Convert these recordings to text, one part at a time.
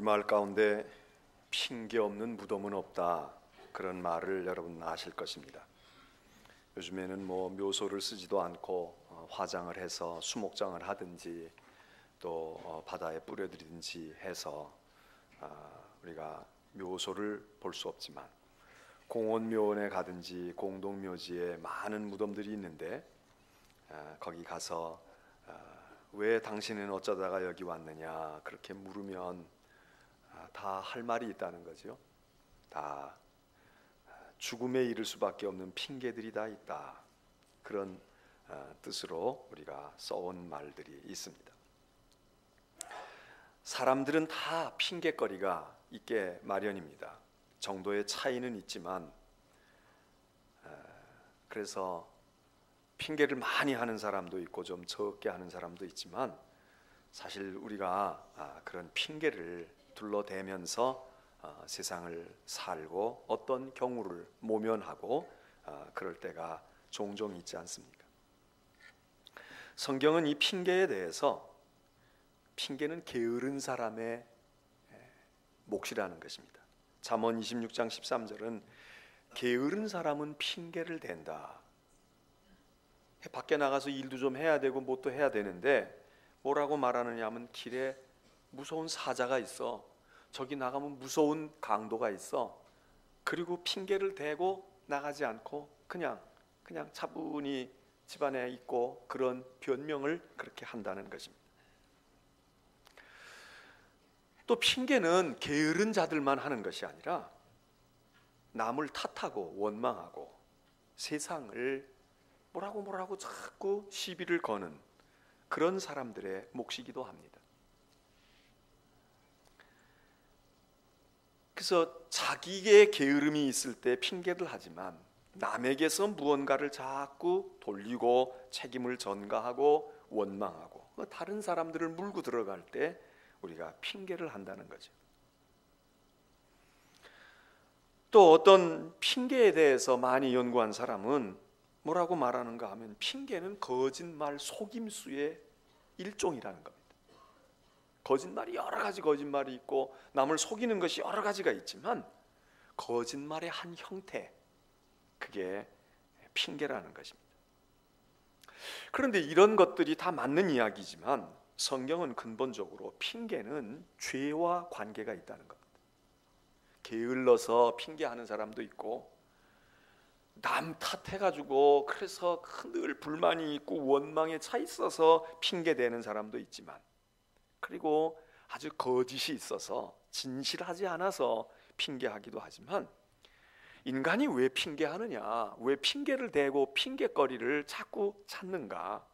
마을 가운데 핑계 없는 무덤은 없다, 그런 말을 여러분 아실 것입니다. 요즘에는 묘소를 쓰지도 않고 화장을 해서 수목장을 하든지 또 바다에 뿌려들이든지 해서 우리가 묘소를 볼 수 없지만, 공원묘원에 가든지 공동묘지에 많은 무덤들이 있는데 거기 가서 왜 당신은 어쩌다가 여기 왔느냐 그렇게 물으면 다 할 말이 있다는 거죠. 다 죽음에 이를 수밖에 없는 핑계들이 다 있다, 그런 뜻으로 우리가 써온 말들이 있습니다. 사람들은 다 핑계거리가 있게 마련입니다. 정도의 차이는 있지만, 그래서 핑계를 많이 하는 사람도 있고 좀 적게 하는 사람도 있지만, 사실 우리가 그런 핑계를 둘러대면서 세상을 살고 어떤 경우를 모면하고 그럴 때가 종종 있지 않습니까? 성경은 이 핑계에 대해서, 핑계는 게으른 사람의 몫이라는 것입니다. 잠언 26장 13절은 게으른 사람은 핑계를 댄다. 밖에 나가서 일도 좀 해야 되고 뭣도 해야 되는데 뭐라고 말하느냐 하면, 길에 무서운 사자가 있어, 저기 나가면 무서운 강도가 있어, 그리고 핑계를 대고 나가지 않고 그냥 차분히 집안에 있고 그런 변명을 그렇게 한다는 것입니다. 또 핑계는 게으른 자들만 하는 것이 아니라 남을 탓하고 원망하고 세상을 뭐라고 자꾸 시비를 거는 그런 사람들의 몫이기도 합니다. 그래서 자기의 게으름이 있을 때 핑계를 하지만, 남에게서 무언가를 자꾸 돌리고 책임을 전가하고 원망하고 다른 사람들을 물고 들어갈 때 우리가 핑계를 한다는 거죠. 또 어떤 핑계에 대해서 많이 연구한 사람은 뭐라고 말하는가 하면, 핑계는 거짓말, 속임수의 일종이라는 겁니다. 거짓말이 여러 가지 거짓말이 있고 남을 속이는 것이 여러 가지가 있지만, 거짓말의 한 형태, 그게 핑계라는 것입니다. 그런데 이런 것들이 다 맞는 이야기지만, 성경은 근본적으로 핑계는 죄와 관계가 있다는 겁니다. 게을러서 핑계하는 사람도 있고, 남 탓해가지고 그래서 늘 불만이 있고 원망에 차 있어서 핑계대는 사람도 있지만, 그리고 아주 거짓이 있어서 진실하지 않아서 핑계하기도 하지만, 인간이 왜 핑계하느냐, 왜 핑계를 대고 핑계거리를 자꾸 찾는가,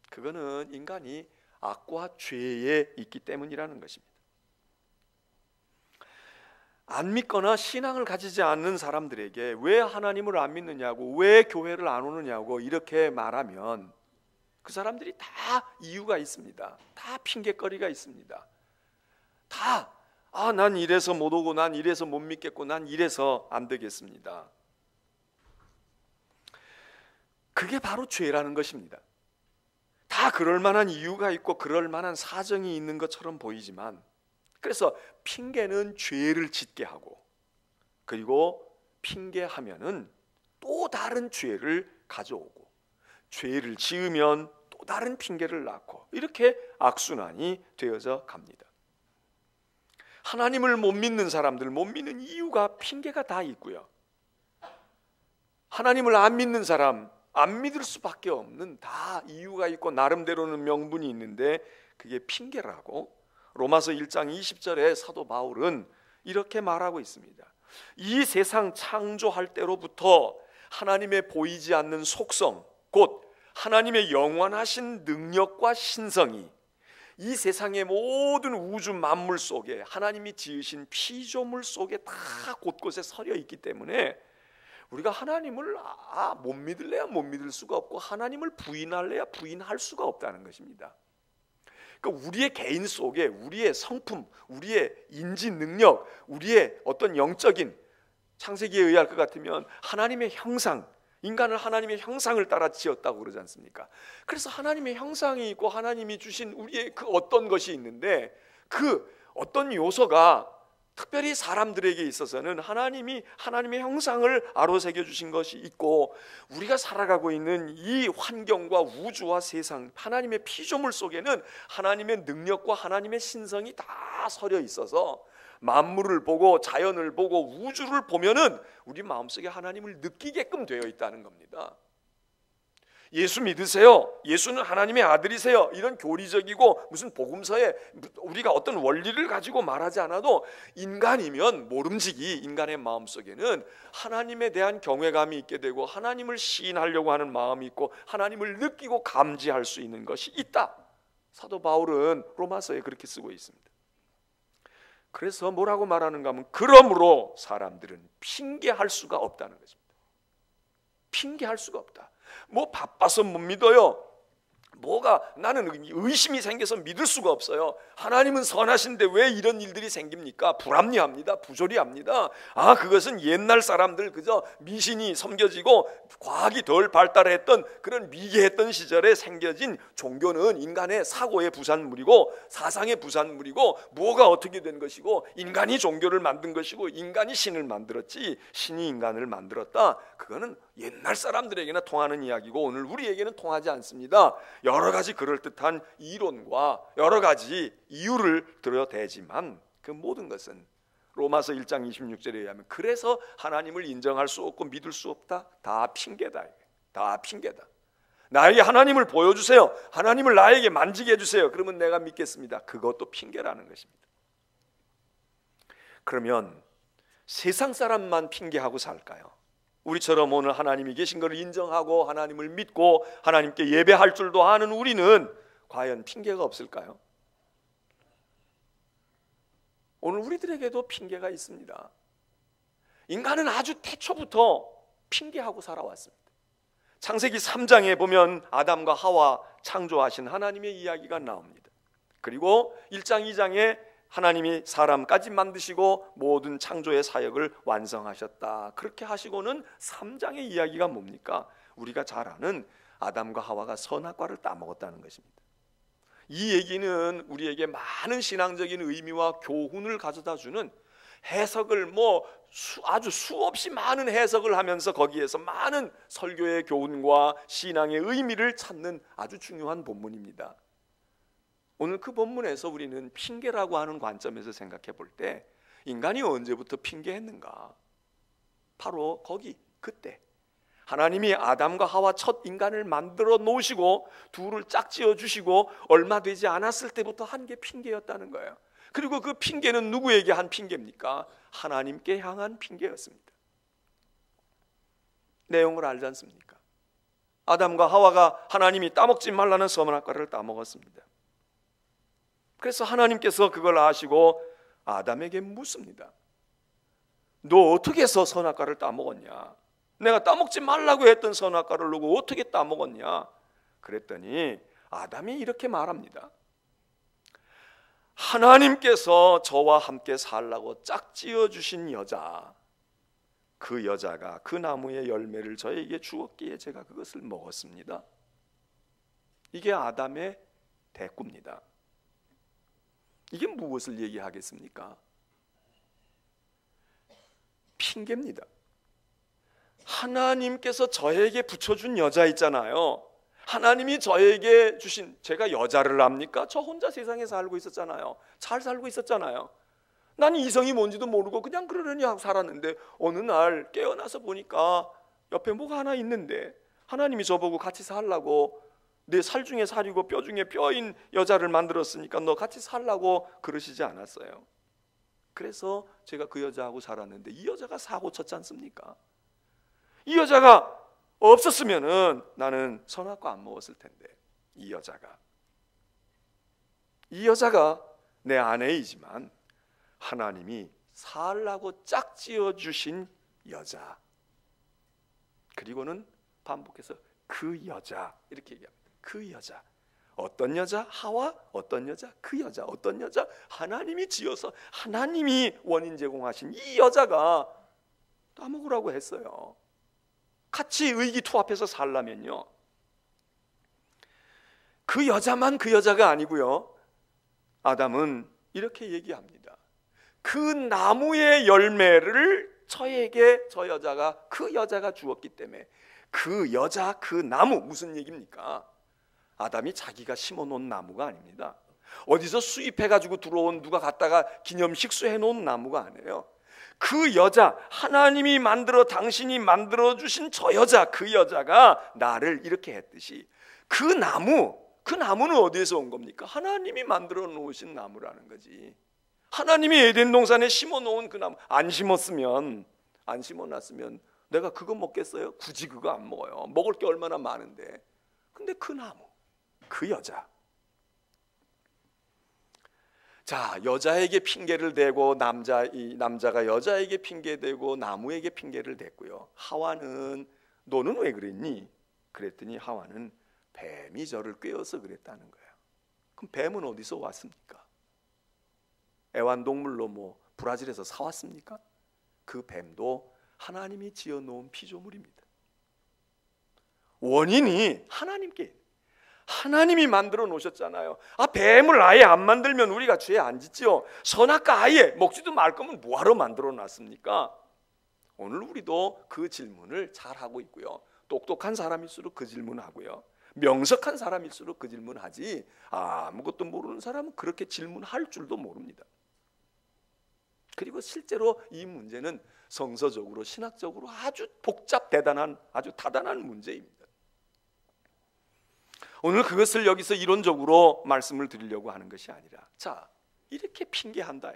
그거는 인간이 악과 죄에 있기 때문이라는 것입니다. 안 믿거나 신앙을 가지지 않는 사람들에게 왜 하나님을 안 믿느냐고, 왜 교회를 안 오느냐고 이렇게 말하면, 그 사람들이 다 이유가 있습니다. 다 핑계거리가 있습니다. 다 난 이래서 못 오고, 난 이래서 못 믿겠고, 난 이래서 안 되겠습니다. 그게 바로 죄라는 것입니다. 다 그럴 만한 이유가 있고 그럴 만한 사정이 있는 것처럼 보이지만, 그래서 핑계는 죄를 짓게 하고, 그리고 핑계하면은 또 다른 죄를 가져오고, 죄를 지으면 또 다른 핑계를 낳고, 이렇게 악순환이 되어져 갑니다. 하나님을 못 믿는 사람들, 못 믿는 이유가 핑계가 다 있고요. 하나님을 안 믿는 사람, 안 믿을 수밖에 없는 다 이유가 있고 나름대로는 명분이 있는데, 그게 핑계라고 로마서 1장 20절에 사도 바울은 이렇게 말하고 있습니다. 이 세상 창조할 때로부터 하나님의 보이지 않는 속성, 곧 하나님의 영원하신 능력과 신성이 이 세상의 모든 우주 만물 속에, 하나님이 지으신 피조물 속에 다 곳곳에 서려 있기 때문에, 우리가 하나님을 못 믿을래야 못 믿을 수가 없고, 하나님을 부인할래야 부인할 수가 없다는 것입니다. 그러니까 우리의 개인 속에 우리의 성품, 우리의 인지 능력, 우리의 어떤 영적인, 창세기에 의할 것 같으면 하나님의 형상, 인간을 하나님의 형상을 따라 지었다고 그러지 않습니까? 그래서 하나님의 형상이 있고 하나님이 주신 우리의 그 어떤 것이 있는데, 그 어떤 요소가 특별히 사람들에게 있어서는 하나님의 형상을 아로새겨 주신 것이 있고, 우리가 살아가고 있는 이 환경과 우주와 세상, 하나님의 피조물 속에는 하나님의 능력과 하나님의 신성이 다 서려 있어서 만물을 보고 자연을 보고 우주를 보면은 우리 마음속에 하나님을 느끼게끔 되어 있다는 겁니다. 예수 믿으세요, 예수는 하나님의 아들이세요, 이런 교리적이고 무슨 복음서에 우리가 어떤 원리를 가지고 말하지 않아도 인간이면 모름지기 인간의 마음속에는 하나님에 대한 경외감이 있게 되고 하나님을 시인하려고 하는 마음이 있고 하나님을 느끼고 감지할 수 있는 것이 있다. 사도 바울은 로마서에 그렇게 쓰고 있습니다. 그래서 뭐라고 말하는가 하면, 그러므로 사람들은 핑계할 수가 없다는 것입니다. 핑계할 수가 없다. 뭐 바빠서 못 믿어요, 뭐가 나는 의심이 생겨서 믿을 수가 없어요, 하나님은 선하신데 왜 이런 일들이 생깁니까? 불합리합니다, 부조리합니다. 그것은 옛날 사람들 그저 미신이 섬겨지고 과학이 덜 발달했던 그런 미개했던 시절에 생겨진 종교는 인간의 사고의 부산물이고 사상의 부산물이고, 뭐가 어떻게 된 것이고, 인간이 종교를 만든 것이고 인간이 신을 만들었지 신이 인간을 만들었다, 그거는 옛날 사람들에게나 통하는 이야기고 오늘 우리에게는 통하지 않습니다. 여러 가지 그럴듯한 이론과 여러 가지 이유를 들어대지만 그 모든 것은 로마서 1장 26절에 의하면, 그래서 하나님을 인정할 수 없고 믿을 수 없다, 다 핑계다. 다 핑계다. 나에게 하나님을 보여주세요, 하나님을 나에게 만지게 해주세요, 그러면 내가 믿겠습니다. 그것도 핑계라는 것입니다. 그러면 세상 사람만 핑계하고 살까요? 우리처럼 오늘 하나님이 계신 것을 인정하고 하나님을 믿고 하나님께 예배할 줄도 아는 우리는 과연 핑계가 없을까요? 오늘 우리들에게도 핑계가 있습니다. 인간은 아주 태초부터 핑계하고 살아왔습니다. 창세기 3장에 보면 아담과 하와 창조하신 하나님의 이야기가 나옵니다. 그리고 1장 2장에 하나님이 사람까지 만드시고 모든 창조의 사역을 완성하셨다, 그렇게 하시고는 3장의 이야기가 뭡니까? 우리가 잘 아는 아담과 하와가 선악과를 따먹었다는 것입니다. 이 얘기는 우리에게 많은 신앙적인 의미와 교훈을 가져다주는 해석을 아주 수없이 많은 해석을 하면서 거기에서 많은 설교의 교훈과 신앙의 의미를 찾는 아주 중요한 본문입니다. 오늘 그 본문에서 우리는 핑계라고 하는 관점에서 생각해 볼 때 인간이 언제부터 핑계했는가? 바로 그때 하나님이 아담과 하와 첫 인간을 만들어 놓으시고 둘을 짝지어 주시고 얼마 되지 않았을 때부터 한 게 핑계였다는 거예요. 그리고 그 핑계는 누구에게 한 핑계입니까? 하나님께 향한 핑계였습니다. 내용을 알지 않습니까? 아담과 하와가 하나님이 따먹지 말라는 선악과를 따먹었습니다. 그래서 하나님께서 그걸 아시고 아담에게 묻습니다. 너 어떻게 해서 선악과를 따먹었냐? 내가 따먹지 말라고 했던 선악과를 너가 어떻게 따먹었냐? 그랬더니 아담이 이렇게 말합니다. 하나님께서 저와 함께 살라고 짝지어 주신 여자, 그 여자가 그 나무의 열매를 저에게 주었기에 제가 그것을 먹었습니다. 이게 아담의 대꾸입니다. 이게 무엇을 얘기하겠습니까? 핑계입니다. 하나님께서 저에게 붙여준 여자 있잖아요. 하나님이 저에게 주신, 제가 여자를 압니까? 저 혼자 세상에 살고 있었잖아요. 잘 살고 있었잖아요. 난 이성이 뭔지도 모르고 그냥 그러려니 하고 살았는데 어느 날 깨어나서 보니까 옆에 뭐가 하나 있는데 하나님이 저보고 같이 살라고, 내 살 중에 살이고 뼈 중에 뼈인 여자를 만들었으니까 너 같이 살라고 그러시지 않았어요. 그래서 제가 그 여자하고 살았는데 이 여자가 사고 쳤지 않습니까? 이 여자가 없었으면은 나는 선악과 안 먹었을 텐데, 이 여자가 내 아내이지만 하나님이 살라고 짝지어 주신 여자. 그리고는 반복해서 그 여자 이렇게 얘기합니다. 그 여자. 어떤 여자? 하와. 어떤 여자? 그 여자. 어떤 여자? 하나님이 지어서 하나님이 원인 제공하신 이 여자가 따먹으라고 했어요. 같이 의기투합해서 살라면요. 그 여자만 그 여자가 아니고요. 아담은 이렇게 얘기합니다. 그 나무의 열매를 저에게 저 여자가 그 여자가 주었기 때문에 그 여자 그 나무 무슨 얘기입니까? 아담이 자기가 심어놓은 나무가 아닙니다. 어디서 수입해가지고 들어온 누가 갖다가 기념식 수해놓은 나무가 아니에요. 그 여자 하나님이 만들어 당신이 만들어 주신 저 여자 그 여자가 나를 이렇게 했듯이 그 나무는 어디에서 온 겁니까? 하나님이 만들어 놓으신 나무라는 거지. 하나님이 에덴 동산에 심어 놓은 그 나무 안 심었으면 안 심어놨으면 내가 그거 먹겠어요? 굳이 그거 안 먹어요. 먹을 게 얼마나 많은데. 근데 그 나무 그 여자 자, 여자에게 핑계를 대고 남자가 여자에게 핑계대고 나무에게 핑계를 댔고요. 하와는 너는 왜 그랬니? 그랬더니 하와는 뱀이 저를 꿰어서 그랬다는 거예요. 그럼 뱀은 어디서 왔습니까? 애완동물로 뭐 브라질에서 사왔습니까? 그 뱀도 하나님이 지어놓은 피조물입니다. 원인이 하나님이 만들어 놓으셨잖아요. 뱀을 아예 안 만들면 우리가 죄 안 짓지요. 선악과 아예 먹지도 말 거면 뭐하러 만들어 놨습니까? 오늘 우리도 그 질문을 잘 하고 있고요. 똑똑한 사람일수록 그 질문하고요. 명석한 사람일수록 그 질문하지 아무것도 모르는 사람은 그렇게 질문할 줄도 모릅니다. 그리고 실제로 이 문제는 성서적으로 신학적으로 아주 아주 다단한 문제입니다. 오늘 그것을 여기서 이론적으로 말씀을 드리려고 하는 것이 아니라 자, 이렇게 핑계한다.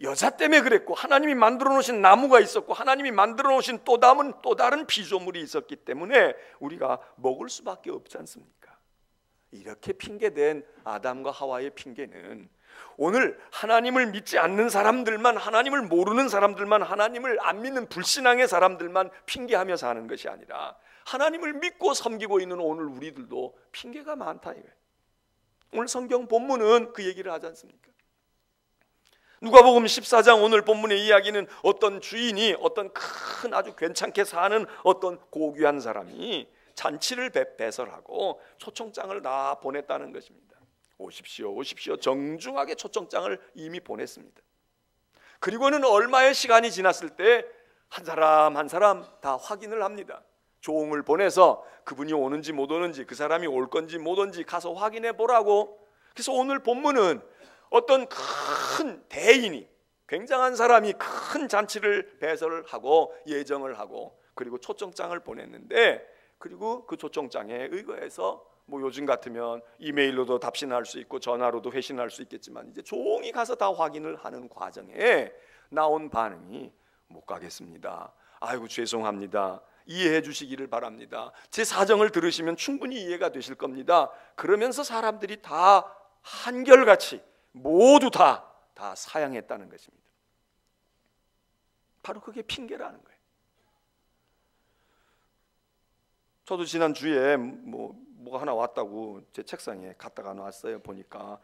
여자 때문에 그랬고 하나님이 만들어 놓으신 나무가 있었고 하나님이 만들어 놓으신 또 다른 피조물이 있었기 때문에 우리가 먹을 수밖에 없지 않습니까? 이렇게 핑계된 아담과 하와의 핑계는 오늘 하나님을 믿지 않는 사람들만, 하나님을 모르는 사람들만, 하나님을 안 믿는 불신앙의 사람들만 핑계하며 사는 것이 아니라 하나님을 믿고 섬기고 있는 오늘 우리들도 핑계가 많다 이거예요. 오늘 성경 본문은 그 얘기를 하지 않습니까? 누가복음 14장 오늘 본문의 이야기는 어떤 주인이 어떤 큰 아주 괜찮게 사는 어떤 고귀한 사람이 잔치를 배설하고 초청장을 다 보냈다는 것입니다. 오십시오 오십시오 정중하게 초청장을 이미 보냈습니다. 그리고는 얼마의 시간이 지났을 때 한 사람 한 사람 다 확인을 합니다. 종을 보내서 그분이 오는지 못 오는지 그 사람이 올 건지 못 온지 가서 확인해 보라고. 그래서 오늘 본문은 어떤 큰 대인이 굉장한 사람이 큰 잔치를 배설하고 예정을 하고 그리고 초청장을 보냈는데 그리고 그 초청장에 의거해서 뭐 요즘 같으면 이메일로도 답신할 수 있고 전화로도 회신할 수 있겠지만 이제 종이 가서 다 확인을 하는 과정에 나온 반응이 못 가겠습니다. 아이고 죄송합니다. 이해해 주시기를 바랍니다. 제 사정을 들으시면 충분히 이해가 되실 겁니다. 그러면서 사람들이 다 한결같이 모두 다 사양했다는 것입니다. 바로 그게 핑계라는 거예요. 저도 지난 주에 뭐가 하나 왔다고 제 책상에 갖다가 놨어요. 보니까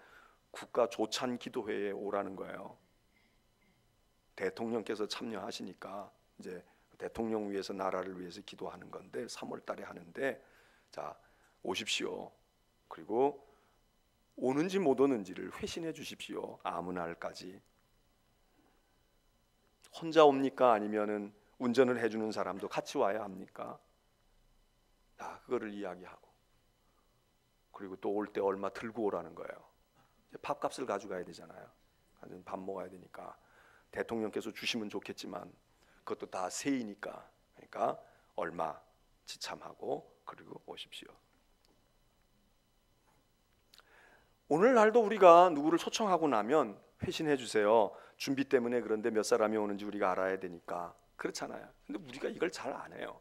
국가 조찬 기도회에 오라는 거예요. 대통령께서 참여하시니까 이제 대통령 위해서 나라를 위해서 기도하는 건데 3월 달에 하는데 자 오십시오. 그리고 오는지 못 오는지를 회신해 주십시오. 아무 날까지. 혼자 옵니까? 아니면은 운전을 해주는 사람도 같이 와야 합니까? 다 그거를 이야기하고 그리고 또 올 때 얼마 들고 오라는 거예요. 밥값을 가져가야 되잖아요. 밥 먹어야 되니까 대통령께서 주시면 좋겠지만 그것도 다 세이니까 그러니까 얼마 지참하고 그리고 오십시오. 오늘날도 우리가 누구를 초청하고 나면 회신해 주세요. 준비 때문에 그런데 몇 사람이 오는지 우리가 알아야 되니까 그렇잖아요. 근데 우리가 이걸 잘 안 해요.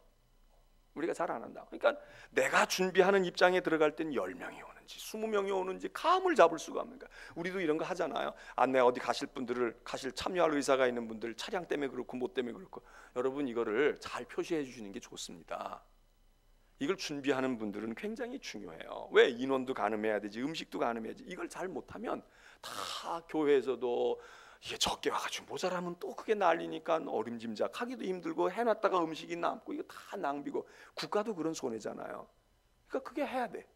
우리가 잘 안 한다. 그러니까 내가 준비하는 입장에 들어갈 땐 10명이 오는지 20명이 오는지 감을 잡을 수가 없는 거야. 우리도 이런 거 하잖아요. 안내 어디 가실 분들을 참여할 의사가 있는 분들 차량 때문에 그렇고 뭐 때문에 그렇고 여러분 이거를 잘 표시해 주시는 게 좋습니다. 이걸 준비하는 분들은 굉장히 중요해요. 왜? 인원도 가늠해야 되지 음식도 가늠해야지. 이걸 잘 못하면 다 교회에서도 이게 적게 와가지고 모자라면 또 그게 난리니까 어림짐작하기도 힘들고 해놨다가 음식이 남고 이거 다 낭비고 국가도 그런 손해잖아요. 그러니까 그게 해야 돼.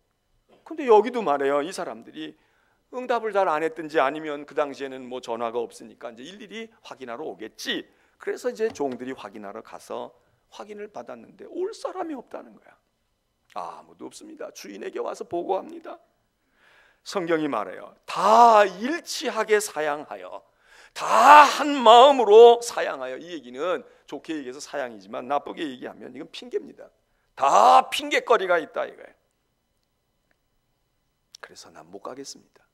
근데 여기도 말해요. 이 사람들이 응답을 잘 안 했든지 아니면 그 당시에는 뭐 전화가 없으니까 이제 일일이 확인하러 오겠지. 그래서 이제 종들이 확인하러 가서 확인을 받았는데 올 사람이 없다는 거야. 아무도 없습니다. 주인에게 와서 보고합니다. 성경이 말해요. 다 일치하게 사양하여, 다 한 마음으로 사양하여. 이 얘기는 좋게 얘기해서 사양이지만 나쁘게 얘기하면 이건 핑계입니다. 다 핑계거리가 있다 이거예요. 그래서 난 못 가겠습니다.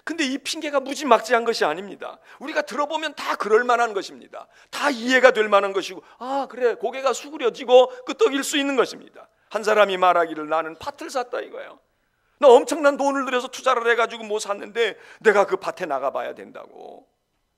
근데 이 핑계가 무지막지한 것이 아닙니다. 우리가 들어보면 다 그럴 만한 것입니다. 다 이해가 될 만한 것이고, 아 그래, 고개가 수그려지고 끄떡일 수 있는 것입니다. 한 사람이 말하기를 나는 밭을 샀다 이거예요. 나 엄청난 돈을 들여서 투자를 해가지고 뭐 샀는데 내가 그 밭에 나가봐야 된다고.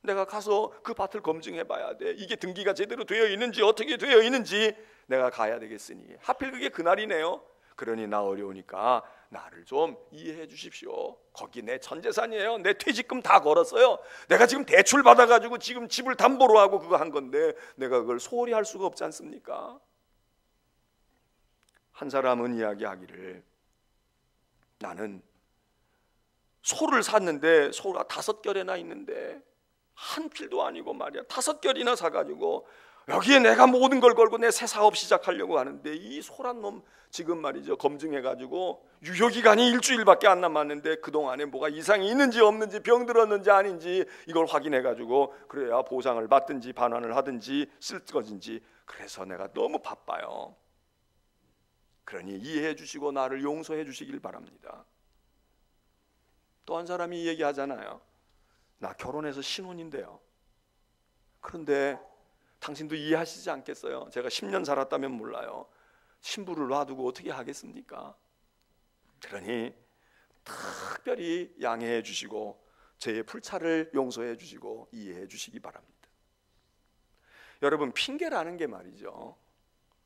내가 가서 그 밭을 검증해 봐야 돼. 이게 등기가 제대로 되어 있는지 어떻게 되어 있는지 내가 가야 되겠으니. 하필 그게 그날이네요. 그러니 나 어려우니까 나를 좀 이해해 주십시오. 거기 내 전 재산이에요. 내 퇴직금 다 걸었어요. 내가 지금 대출 받아가지고 지금 집을 담보로 하고 그거 한 건데 내가 그걸 소홀히 할 수가 없지 않습니까? 한 사람은 이야기하기를 나는 소를 샀는데 소가 5결이나 있는데 한 필도 아니고 말이야 5결이나 사가지고 여기에 내가 모든 걸 걸고 내 새 사업 시작하려고 하는데 이 소란 놈 지금 말이죠 검증해가지고 유효기간이 일주일밖에 안 남았는데 그동안에 뭐가 이상이 있는지 없는지 병들었는지 아닌지 이걸 확인해가지고 그래야 보상을 받든지 반환을 하든지 쓸 것인지. 그래서 내가 너무 바빠요. 그러니 이해해 주시고 나를 용서해 주시길 바랍니다. 또 한 사람이 얘기하잖아요. 나 결혼해서 신혼인데요. 그런데 당신도 이해하시지 않겠어요? 제가 10년 살았다면 몰라요. 신부를 놔두고 어떻게 하겠습니까? 그러니 특별히 양해해 주시고 제 불찰을 용서해 주시고 이해해 주시기 바랍니다. 여러분, 핑계라는 게 말이죠,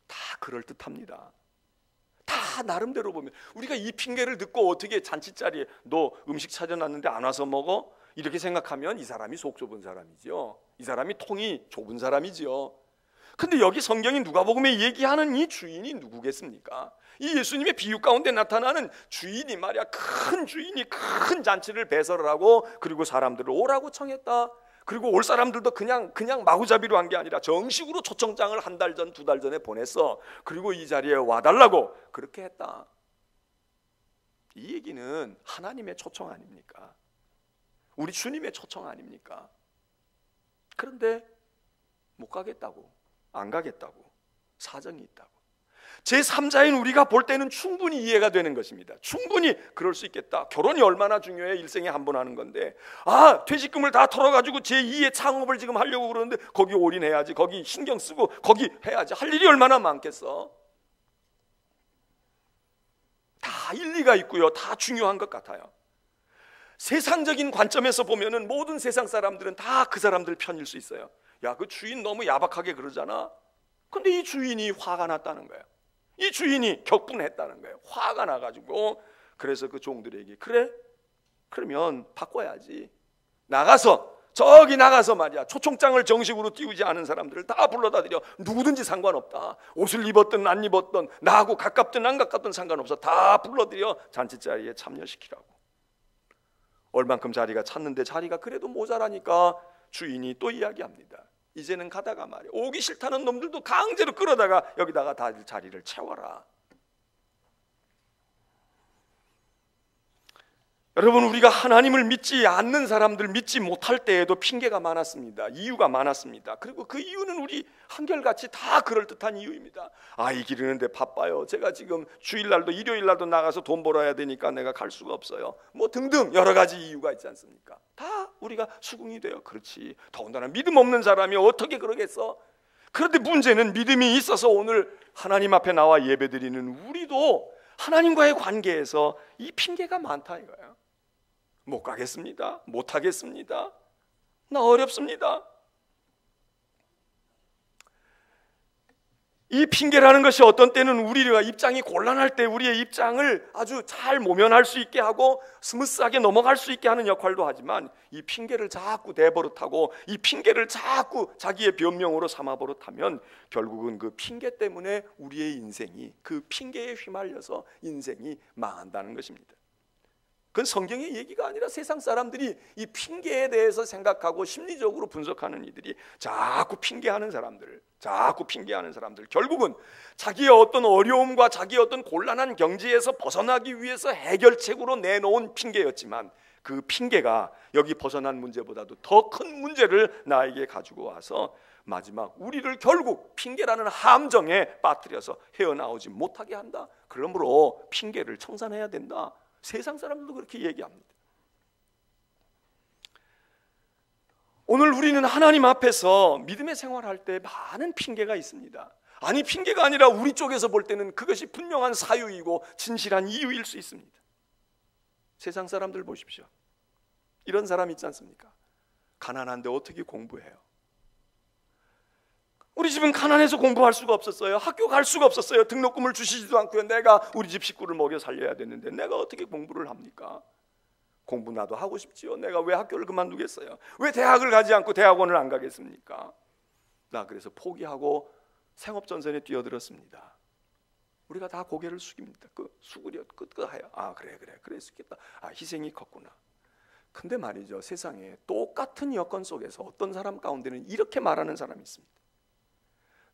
다 그럴듯합니다. 다 나름대로 보면 우리가 이 핑계를 듣고 어떻게 잔치자리에 너 음식 차려놨는데 안 와서 먹어? 이렇게 생각하면 이 사람이 속 좁은 사람이죠. 이 사람이 통이 좁은 사람이죠. 근데 여기 성경이 누가복음에 얘기하는 이 주인이 누구겠습니까? 이 예수님의 비유 가운데 나타나는 주인이 말이야, 큰 주인이 큰 잔치를 배설을 하고 그리고 사람들을 오라고 청했다. 그리고 올 사람들도 그냥 마구잡이로 한 게 아니라 정식으로 초청장을 한 달 전, 2달 전에 보냈어. 그리고 이 자리에 와달라고 그렇게 했다. 이 얘기는 하나님의 초청 아닙니까? 우리 주님의 초청 아닙니까? 그런데 못 가겠다고, 안 가겠다고, 사정이 있다고. 제3자인 우리가 볼 때는 충분히 이해가 되는 것입니다. 충분히 그럴 수 있겠다. 결혼이 얼마나 중요해. 일생에 한 번 하는 건데, 아 퇴직금을 다 털어가지고 제2의 창업을 지금 하려고 그러는데 거기 올인해야지, 거기 신경 쓰고 거기 해야지. 할 일이 얼마나 많겠어. 다 일리가 있고요, 다 중요한 것 같아요. 세상적인 관점에서 보면은 모든 세상 사람들은 다 그 사람들 편일 수 있어요. 야, 그 주인 너무 야박하게 그러잖아. 근데 이 주인이 화가 났다는 거예요. 이 주인이 격분했다는 거예요. 화가 나가지고. 그래서 그 종들에게 그래? 그러면 바꿔야지. 저기 나가서 말이야, 초청장을 정식으로 띄우지 않은 사람들을 다 불러다 드려. 누구든지 상관없다. 옷을 입었든 안 입었든 나하고 가깝든 안 가깝든 상관없어. 다 불러들여 잔치자리에 참여시키라고. 얼만큼 자리가 찼는데 자리가 그래도 모자라니까 주인이 또 이야기합니다. 이제는 가다가 말이야, 오기 싫다는 놈들도 강제로 끌어다가 여기다가 다 자리를 채워라. 여러분, 우리가 하나님을 믿지 않는 사람들, 믿지 못할 때에도 핑계가 많았습니다. 이유가 많았습니다. 그리고 그 이유는 우리 한결같이 다 그럴듯한 이유입니다. 아이 기르는데 바빠요. 제가 지금 주일날도 일요일날도 나가서 돈 벌어야 되니까 내가 갈 수가 없어요. 뭐 등등 여러 가지 이유가 있지 않습니까? 다 우리가 수긍이 돼요. 그렇지. 더군다나 믿음 없는 사람이 어떻게 그러겠어? 그런데 문제는 믿음이 있어서 오늘 하나님 앞에 나와 예배드리는 우리도 하나님과의 관계에서 이 핑계가 많다 이거예요. 못 가겠습니다. 못 하겠습니다. 나 어렵습니다. 이 핑계라는 것이 어떤 때는 우리가 입장이 곤란할 때 우리의 입장을 아주 잘 모면할 수 있게 하고 스무스하게 넘어갈 수 있게 하는 역할도 하지만, 이 핑계를 자꾸 대버릇하고 이 핑계를 자꾸 자기의 변명으로 삼아 버릇하면 결국은 그 핑계 때문에 우리의 인생이, 그 핑계에 휘말려서 인생이 망한다는 것입니다. 그건 성경의 얘기가 아니라 세상 사람들이 이 핑계에 대해서 생각하고 심리적으로 분석하는 이들이 자꾸 핑계하는 사람들, 결국은 자기의 어떤 어려움과 자기의 어떤 곤란한 경지에서 벗어나기 위해서 해결책으로 내놓은 핑계였지만, 그 핑계가 여기 벗어난 문제보다도 더 큰 문제를 나에게 가지고 와서 마지막 우리를 결국 핑계라는 함정에 빠뜨려서 헤어나오지 못하게 한다. 그러므로 핑계를 청산해야 된다. 세상 사람들도 그렇게 얘기합니다. 오늘 우리는 하나님 앞에서 믿음의 생활할 때 많은 핑계가 있습니다. 아니, 핑계가 아니라 우리 쪽에서 볼 때는 그것이 분명한 사유이고 진실한 이유일 수 있습니다. 세상 사람들 보십시오. 이런 사람 있지 않습니까? 가난한데 어떻게 공부해요? 우리 집은 가난해서 공부할 수가 없었어요. 학교 갈 수가 없었어요. 등록금을 주시지도 않고요. 내가 우리 집 식구를 먹여 살려야 되는데 내가 어떻게 공부를 합니까? 공부 나도 하고 싶지요. 내가 왜 학교를 그만두겠어요? 왜 대학을 가지 않고 대학원을 안 가겠습니까? 나 그래서 포기하고 생업전선에 뛰어들었습니다. 우리가 다 고개를 숙입니다. 수그려 끄하여 그럴 수 있겠다. 희생이 컸구나. 근데 말이죠, 세상에 똑같은 여건 속에서 어떤 사람 가운데는 이렇게 말하는 사람이 있습니다.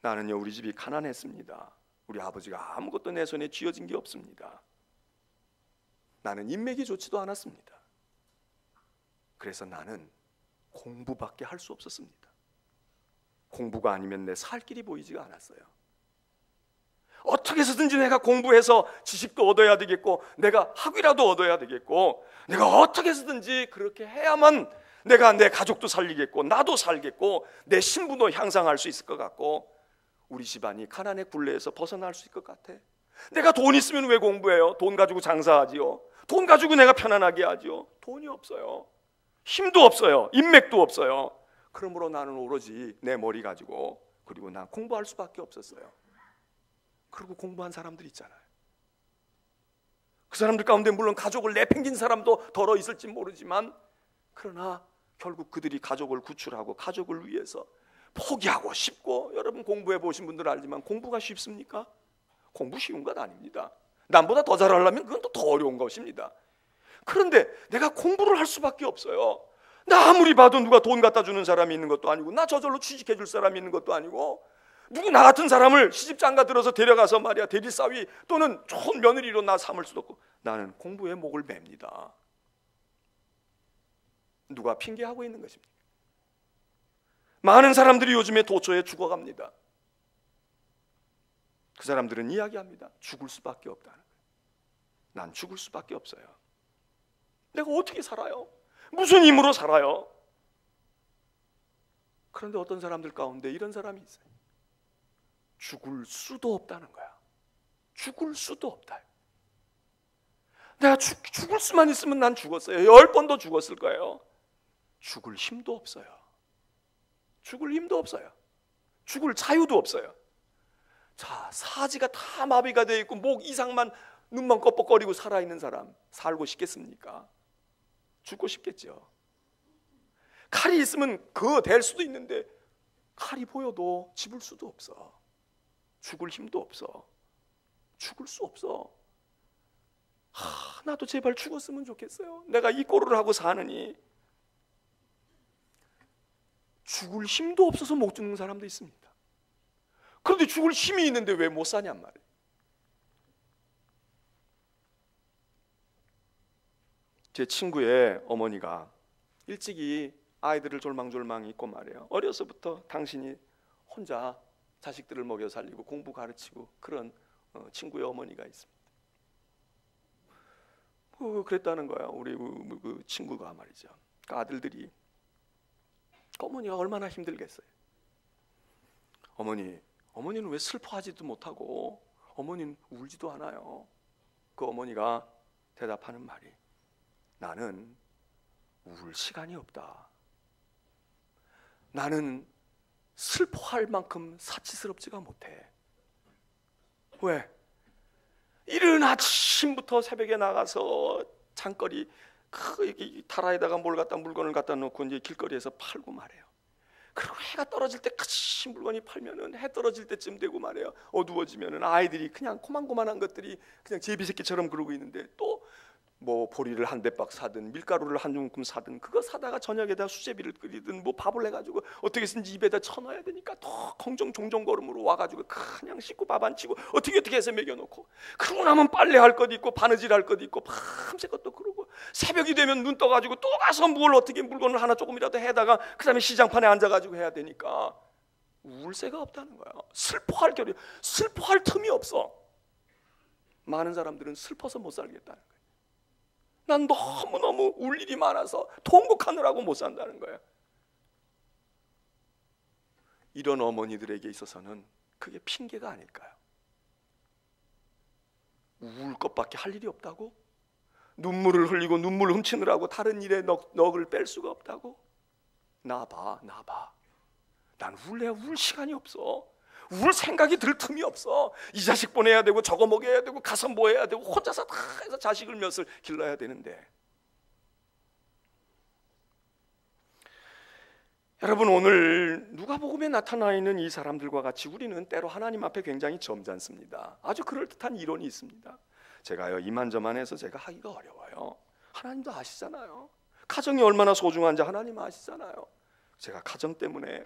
나는요, 우리 집이 가난했습니다. 우리 아버지가 아무것도 내 손에 쥐어진 게 없습니다. 나는 인맥이 좋지도 않았습니다. 그래서 나는 공부밖에 할 수 없었습니다. 공부가 아니면 내 살 길이 보이지가 않았어요. 어떻게 해서든지 내가 공부해서 지식도 얻어야 되겠고, 내가 학위라도 얻어야 되겠고, 내가 어떻게 해서든지 그렇게 해야만 내가 내 가족도 살리겠고, 나도 살겠고, 내 신분도 향상할 수 있을 것 같고, 우리 집안이 가난의 굴레에서 벗어날 수 있을 것 같아. 내가 돈 있으면 왜 공부해요? 돈 가지고 장사하지요. 돈 가지고 내가 편안하게 하지요. 돈이 없어요. 힘도 없어요. 인맥도 없어요. 그러므로 나는 오로지 내 머리 가지고, 그리고 난 공부할 수밖에 없었어요. 그리고 공부한 사람들 있잖아요. 그 사람들 가운데 물론 가족을 내팽긴 사람도 덜어 있을지 모르지만, 그러나 결국 그들이 가족을 구출하고 가족을 위해서 포기하고 싶고, 여러분 공부해 보신 분들 알지만 공부가 쉽습니까? 공부 쉬운 건 아닙니다. 남보다 더 잘하려면 그건 또 더 어려운 것입니다. 그런데 내가 공부를 할 수밖에 없어요. 나 아무리 봐도 누가 돈 갖다 주는 사람이 있는 것도 아니고, 나 저절로 취직해 줄 사람이 있는 것도 아니고, 누구 나 같은 사람을 시집장가 들어서 데려가서 말이야 대리사위 또는 좋은 며느리로 나 삼을 수도 없고, 나는 공부에 목을 맵니다. 누가 핑계하고 있는 것입니다. 많은 사람들이 요즘에 도처에 죽어갑니다. 그 사람들은 이야기합니다. 죽을 수밖에 없다는 거예요. 난 죽을 수밖에 없어요. 내가 어떻게 살아요? 무슨 힘으로 살아요? 그런데 어떤 사람들 가운데 이런 사람이 있어요. 죽을 수도 없다는 거야. 죽을 수도 없다. 내가 죽을 수만 있으면 난 죽었어요. 10번도 죽었을 거예요. 죽을 힘도 없어요. 죽을 힘도 없어요. 죽을 자유도 없어요. 자, 사지가 다 마비가 되어 있고 목 이상만, 눈만 껌뻑거리고 살아있는 사람 살고 싶겠습니까? 죽고 싶겠죠. 칼이 있으면 그거 될 수도 있는데, 칼이 보여도 집을 수도 없어. 죽을 힘도 없어. 죽을 수 없어. 나도 제발 죽었으면 좋겠어요. 내가 이 꼴을 하고 사느니. 죽을 힘도 없어서 못 죽는 사람도 있습니다. 그런데 죽을 힘이 있는데 왜 못 사냔 말이에요. 제 친구의 어머니가 일찍이 아이들을 졸망졸망 잊고 말이에요. 어려서부터 당신이 혼자 자식들을 먹여 살리고 공부 가르치고 그런 친구의 어머니가 있습니다. 그랬다는 거야. 우리 그 친구가 말이죠. 그 아들들이, 어머니가 얼마나 힘들겠어요. 어머니는 왜 슬퍼하지도 못하고 어머니는 울지도 않아요. 그 어머니가 대답하는 말이, 나는 울 시간이 없다. 나는 슬퍼할 만큼 사치스럽지가 못해. 왜? 이른 아침부터 새벽에 나가서 장거리 타라에다가 물건을 갖다 놓고 이제 길거리에서 팔고 말해요. 그리고 해가 떨어질 때 같이 물건이 팔면은 해 떨어질 때쯤 되고 말해요. 어두워지면은 아이들이 그냥 고만고만한 것들이 그냥 제비새끼처럼 그러고 있는데, 또 뭐 보리를 한 대박 사든 밀가루를 한 움큼 사든 그거 사다가 저녁에다 수제비를 끓이든 뭐 밥을 해가지고 어떻게든지 입에다 쳐넣어야 되니까 더 종종 걸음으로 와가지고 그냥 씻고 밥 안 치고 어떻게 해서 먹여놓고, 그러고 나면 빨래할 것 있고 바느질할 것 있고 밤새껏 또 그러고 새벽이 되면 눈 떠가지고 또 가서 뭘 어떻게 물건을 하나 조금이라도 해다가 그 다음에 시장판에 앉아가지고 해야 되니까 울 새가 없다는 거야. 슬퍼할 틈이 없어. 많은 사람들은 슬퍼서 못 살겠다는 거야. 난 너무너무 울 일이 많아서 통곡하느라고 못 산다는 거예요. 이런 어머니들에게 있어서는 그게 핑계가 아닐까요? 울 것밖에 할 일이 없다고? 눈물을 흘리고 눈물 훔치느라고 다른 일에 넋을 뺄 수가 없다고? 나 봐. 난 울 시간이 없어. 울 생각이 들 틈이 없어. 이 자식 보내야 되고 저거 먹여야 되고 가서 뭐 해야 되고 혼자서 다 해서 자식을 몇을 길러야 되는데. 여러분, 오늘 누가복음에 나타나 있는 이 사람들과 같이 우리는 때로 하나님 앞에 굉장히 점잖습니다. 아주 그럴듯한 이론이 있습니다. 제가요 이만저만해서 제가 하기가 어려워요. 하나님도 아시잖아요. 가정이 얼마나 소중한지 하나님 아시잖아요. 제가 가정 때문에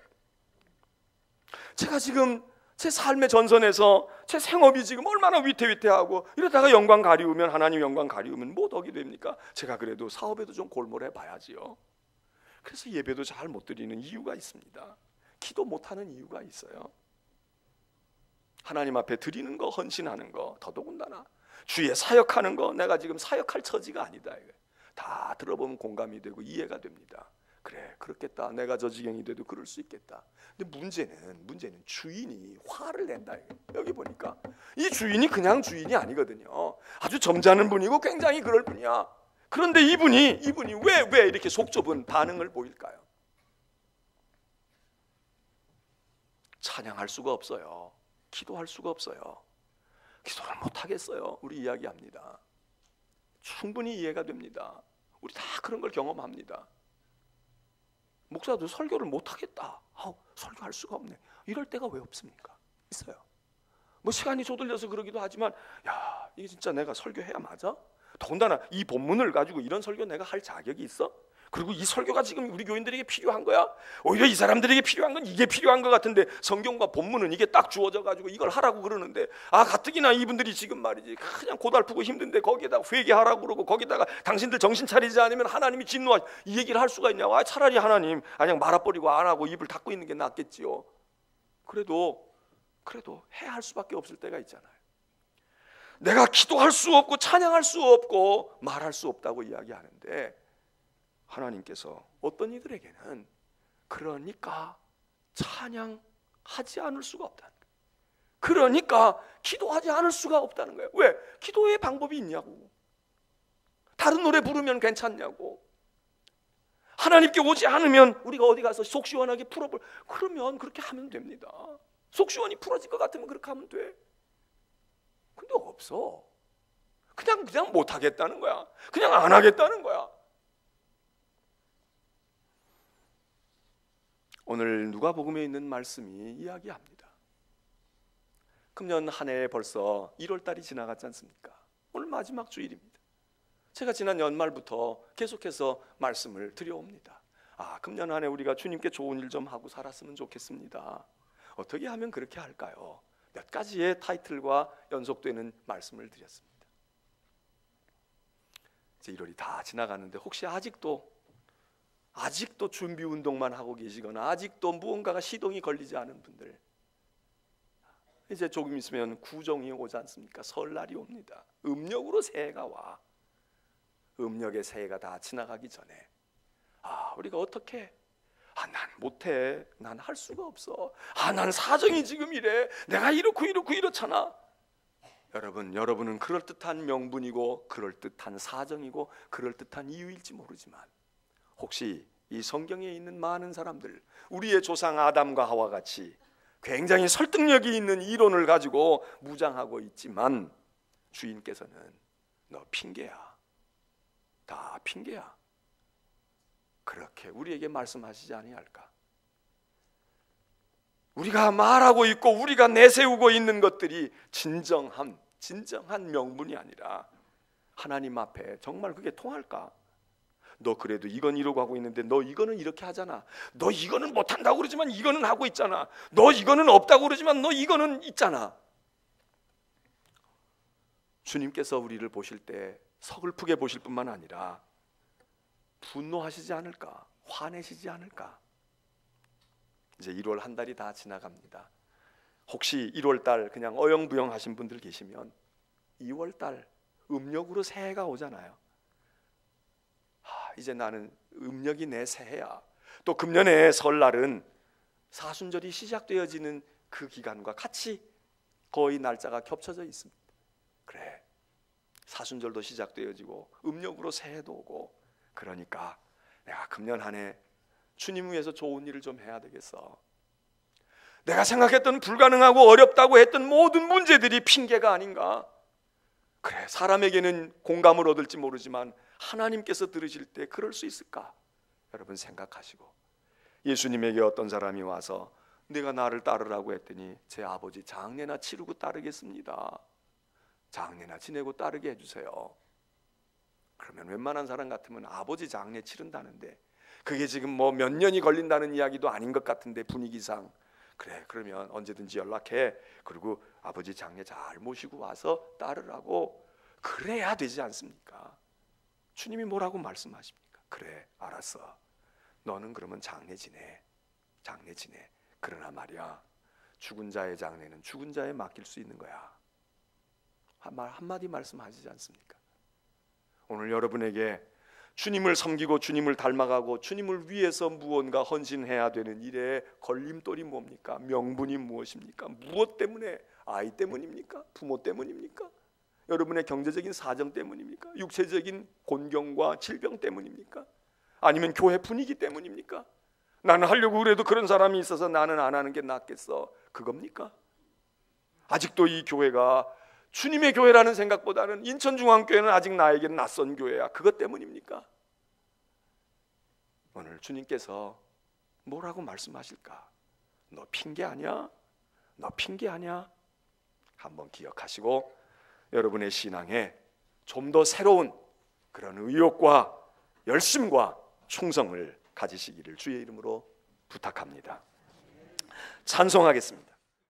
제가 지금 제 삶의 전선에서 제 생업이 지금 얼마나 위태위태하고 이러다가 영광 가리우면, 하나님 영광 가리우면 뭐 덕이 됩니까? 제가 그래도 사업에도 좀 골몰해 봐야지요. 그래서 예배도 잘 못 드리는 이유가 있습니다. 기도 못하는 이유가 있어요. 하나님 앞에 드리는 거, 헌신하는 거, 더더군다나 주의 사역하는 거, 내가 지금 사역할 처지가 아니다. 다 들어보면 공감이 되고 이해가 됩니다. 그래, 그렇겠다. 내가 저 지경이 돼도 그럴 수 있겠다. 근데 문제는 주인이 화를 낸다. 여기 보니까 이 주인이 그냥 주인이 아니거든요. 아주 점잖은 분이고 굉장히 그럴 분이야. 그런데 이분이 왜 이렇게 속 좁은 반응을 보일까요? 찬양할 수가 없어요. 기도할 수가 없어요. 기도를 못 하겠어요. 우리 이야기합니다. 충분히 이해가 됩니다. 우리 다 그런 걸 경험합니다. 목사도 설교를 못 하겠다. 설교할 수가 없네. 이럴 때가 왜 없습니까? 있어요. 뭐 시간이 조들려서 그러기도 하지만, 야, 이게 진짜 내가 설교해야 맞아? 더군다나 이 본문을 가지고 이런 설교 내가 할 자격이 있어? 그리고 이 설교가 지금 우리 교인들에게 필요한 거야? 오히려 이 사람들에게 필요한 건 이게 필요한 것 같은데 성경과 본문은 이게 딱 주어져 가지고 이걸 하라고 그러는데, 가뜩이나 이분들이 지금 말이지 그냥 고달프고 힘든데 거기에다가 회개하라고 그러고 거기다가 당신들 정신 차리지 않으면 하나님이 진노하, 이 얘기를 할 수가 있냐고. 차라리 하나님 그냥 말아버리고 안 하고 입을 닫고 있는 게 낫겠지요. 그래도 해야 할 수밖에 없을 때가 있잖아요. 내가 기도할 수 없고 찬양할 수 없고 말할 수 없다고 이야기하는데, 하나님께서 어떤 이들에게는 그러니까 찬양하지 않을 수가 없다는 거예요. 그러니까 기도하지 않을 수가 없다는 거예요. 왜? 기도의 방법이 있냐고. 다른 노래 부르면 괜찮냐고. 하나님께 오지 않으면 우리가 어디 가서 속 시원하게 풀어볼, 그러면 그렇게 하면 됩니다. 속 시원히 풀어질 것 같으면 그렇게 하면 돼. 근데 없어. 그냥 못하겠다는 거야. 그냥 안 하겠다는 거야. 오늘 누가복음에 있는 말씀이 이야기합니다. 금년 한 해 벌써 1월달이 지나갔지 않습니까? 오늘 마지막 주일입니다. 제가 지난 연말부터 계속해서 말씀을 드려옵니다. 금년 한 해 우리가 주님께 좋은 일 좀 하고 살았으면 좋겠습니다. 어떻게 하면 그렇게 할까요? 몇 가지의 타이틀과 연속되는 말씀을 드렸습니다. 이제 1월이 다 지나가는데 혹시 아직도 준비 운동만 하고 계시거나 아직도 무언가가 시동이 걸리지 않은 분들, 이제 조금 있으면 구정이 오지 않습니까? 설날이 옵니다. 음력으로 새해가 와. 음력의 새해가 다 지나가기 전에 우리가 어떻게, 난 못해, 난 할 수가 없어, 난 사정이 지금 이래, 내가 이렇고 이렇잖아. 여러분은 그럴듯한 명분이고 그럴듯한 사정이고 그럴듯한 이유일지 모르지만, 혹시 이 성경에 있는 많은 사람들, 우리의 조상 아담과 하와 같이 굉장히 설득력이 있는 이론을 가지고 무장하고 있지만 주인께서는 너 핑계야, 다 핑계야, 그렇게 우리에게 말씀하시지 아니할까? 우리가 말하고 있고 우리가 내세우고 있는 것들이 진정한 명분이 아니라 하나님 앞에 정말 그게 통할까? 너 그래도 이건 이러고 하고 있는데 너 이거는 이렇게 하잖아. 너 이거는 못한다고 그러지만 이거는 하고 있잖아. 너 이거는 없다고 그러지만 너 이거는 있잖아. 주님께서 우리를 보실 때 서글프게 보실 뿐만 아니라 분노하시지 않을까? 화내시지 않을까? 이제 1월 한 달이 다 지나갑니다. 혹시 1월 달 그냥 어영부영 하신 분들 계시면 2월 달 음력으로 새해가 오잖아요. 이제 나는 음력이 내 새해야. 또 금년에 설날은 사순절이 시작되어지는 그 기간과 같이 거의 날짜가 겹쳐져 있습니다. 그래, 사순절도 시작되어지고 음력으로 새해도 오고, 그러니까 내가 금년 한 해 주님 위해서 좋은 일을 좀 해야 되겠어. 내가 생각했던 불가능하고 어렵다고 했던 모든 문제들이 핑계가 아닌가. 그래, 사람에게는 공감을 얻을지 모르지만 하나님께서 들으실 때 그럴 수 있을까? 여러분 생각하시고, 예수님에게 어떤 사람이 와서 내가 나를 따르라고 했더니 제 아버지 장례나 치르고 따르겠습니다. 장례나 지내고 따르게 해주세요. 그러면 웬만한 사람 같으면 아버지 장례 치른다는데 그게 지금 뭐 몇 년이 걸린다는 이야기도 아닌 것 같은데 분위기상, 그래 그러면 언제든지 연락해. 그리고 아버지 장례 잘 모시고 와서 따르라고 그래야 되지 않습니까? 주님이 뭐라고 말씀하십니까? 그래 알았어, 너는 그러면 장례 지내. 그러나 말이야, 죽은 자의 장례는 죽은 자에 맡길 수 있는 거야. 한마디 말씀하시지 않습니까? 오늘 여러분에게 주님을 섬기고 주님을 닮아가고 주님을 위해서 무언가 헌신해야 되는 일에 걸림돌이 뭡니까? 명분이 무엇입니까? 무엇 때문에? 아이 때문입니까? 부모 때문입니까? 여러분의 경제적인 사정 때문입니까? 육체적인 곤경과 질병 때문입니까? 아니면 교회 분위기 때문입니까? 나는 하려고 그래도 그런 사람이 있어서 나는 안 하는 게 낫겠어, 그겁니까? 아직도 이 교회가 주님의 교회라는 생각보다는 인천중앙교회는 아직 나에게는 낯선 교회야, 그것 때문입니까? 오늘 주님께서 뭐라고 말씀하실까? 너 핑계 아니야? 너 핑계 아니야? 한번 기억하시고 여러분의 신앙에 좀 더 새로운 그런 의욕과 열심과 충성을 가지시기를 주의 이름으로 부탁합니다. 찬송하겠습니다.